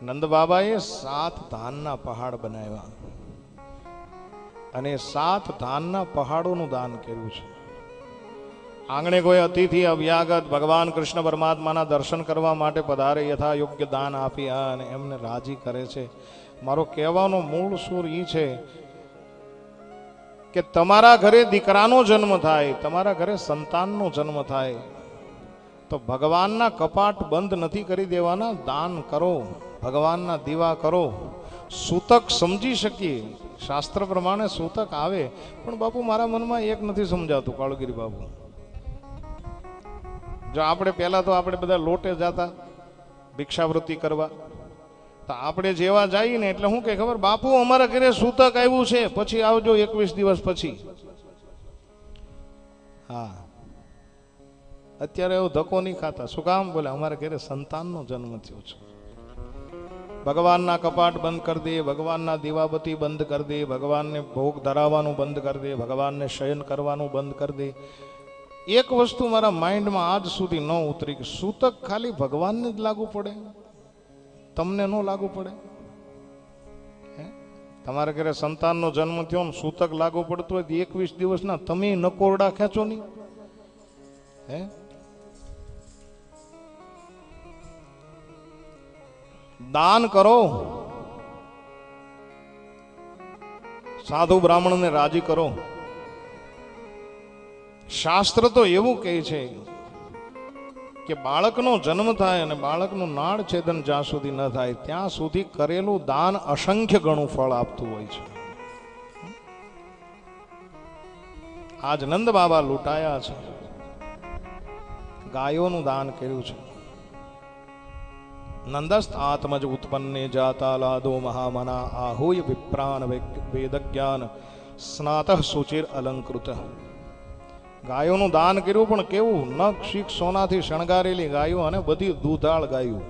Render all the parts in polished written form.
નંદ બાબાએ 7 ધાનના પહાડ બનાવ્યા અને 7 ધાનના પહાડોનું દાન કર્યું છે. આંગણે કોઈ અતિથિ અવ્યાગત ભગવાન કૃષ્ણ પરમાત્માના દર્શન કરવા માટે પધારે યથા યોગ્ય દાન આપ્યા અને એમને રાજી કરે છે. મારો કહેવાનો મૂળ સૂર એ છે કે તમારા ઘરે દીકરાનો જન્મ થાય, તમારા ઘરે સંતાનનો જન્મ થાય તો ભગવાનના કપાટ બંધ નથી કરી દેવાના, દાન કરો, ભગવાનના દીવા કરો. સૂતક સમજી શકીએ, શાસ્ત્ર પ્રમાણે સૂતક આવે, પણ બાપુ મારા મનમાં એક નથી સમજાતું કાળુગીરી બાપુ. જો આપણે પહેલા તો આપણે બધા લોટે જતા ભિક્ષાવૃત્તિ કરવા, તો આપણે જેવા જઈએ ને એટલે શું કે ખબર, બાપુ અમારા ઘરે સૂતક આવ્યું છે, પછી આવજો 21 દિવસ પછી. હા, અત્યારે એવું ધક્કો નહીં ખાતા. શું કામ? બોલે અમારા ઘરે સંતાનનો જન્મ થયો છે. ભગવાનના કપાટ બંધ કરી દે, ભગવાનના દીવાબત્તી બંધ કરી દે, ભગવાનને ભોગ ધરાવવાનું બંધ કરી દે, ભગવાનને શયન કરવાનું બંધ કરી દે. એક વસ્તુ મારા માઇન્ડમાં આજ સુધી ન ઉતરી કે સૂતક ખાલી ભગવાનને જ લાગુ પડે, તમને ન લાગુ પડે? તમારા ઘરે સંતાનનો જન્મ થયો ને સૂતક લાગુ પડતું હોય તો 21 દિવસના તમે નકોરડા ખેંચો નહીં? હે, દાન કરો, સાધુ બ્રાહ્મણને રાજી કરો. શાસ્ત્ર તો એવું કહે છે કે બાળકનો જન્મ થાય અને બાળકનું નાળ છેદન જ્યાં સુધી ન થાય ત્યાં સુધી કરેલું દાન અસંખ્ય ગણું ફળ આપતું હોય છે. આજ નંદ બાબા લૂંટાયા છે, ગાયોનું દાન કર્યું છે. નંદસ્ત આત્મજ ઉત્પન્ને જાતા લાદો મહામના આહુય વિપ્રાન વેદજ્ઞાન સ્નાતઃ સુચિર અલંકૃત. ગાયોનું દાન કર્યું, પણ કેવું? નખ શીખ સોનાથી શણગારેલી ગાયો અને બધી દૂધાળ ગાયો.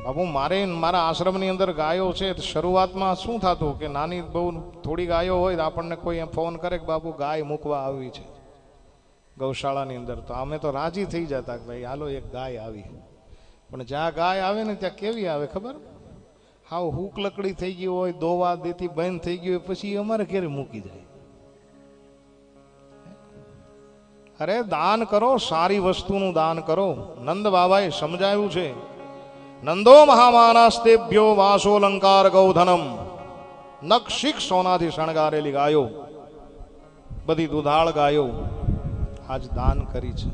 બાપુ મારા આશ્રમની અંદર ગાયો છે. શરૂઆતમાં શું થતું કે નાની બહુ થોડી ગાયો હોય તો આપણને કોઈ એમ ફોન કરે કે બાપુ ગાય મૂકવા આવી છે ગૌશાળાની અંદર, તો અમે તો રાજી થઈ જતા કે ભાઈ હાલો એક ગાય આવી. પણ જ્યાં ગાય આવે ને ત્યાં કેવી આવે ખબર? હાવ હુક લકડી થઈ ગઈ હોય, દોવા દેતી બંધ થઈ ગઈ હોય, પછી અમારે ઘરે મૂકી જાય. અરે દાન કરો, સારી વસ્તુનું દાન કરો. નંદ બાબાએ સમજાવ્યું છે, નંદો મહામાનાસ્તેભ્યો વાસોલંકાર ગૌધનમ. નક્ષિક સોનાથી શણગારેલી ગાયો, બધી દુધાળ ગાયો આજ દાન કરી છે.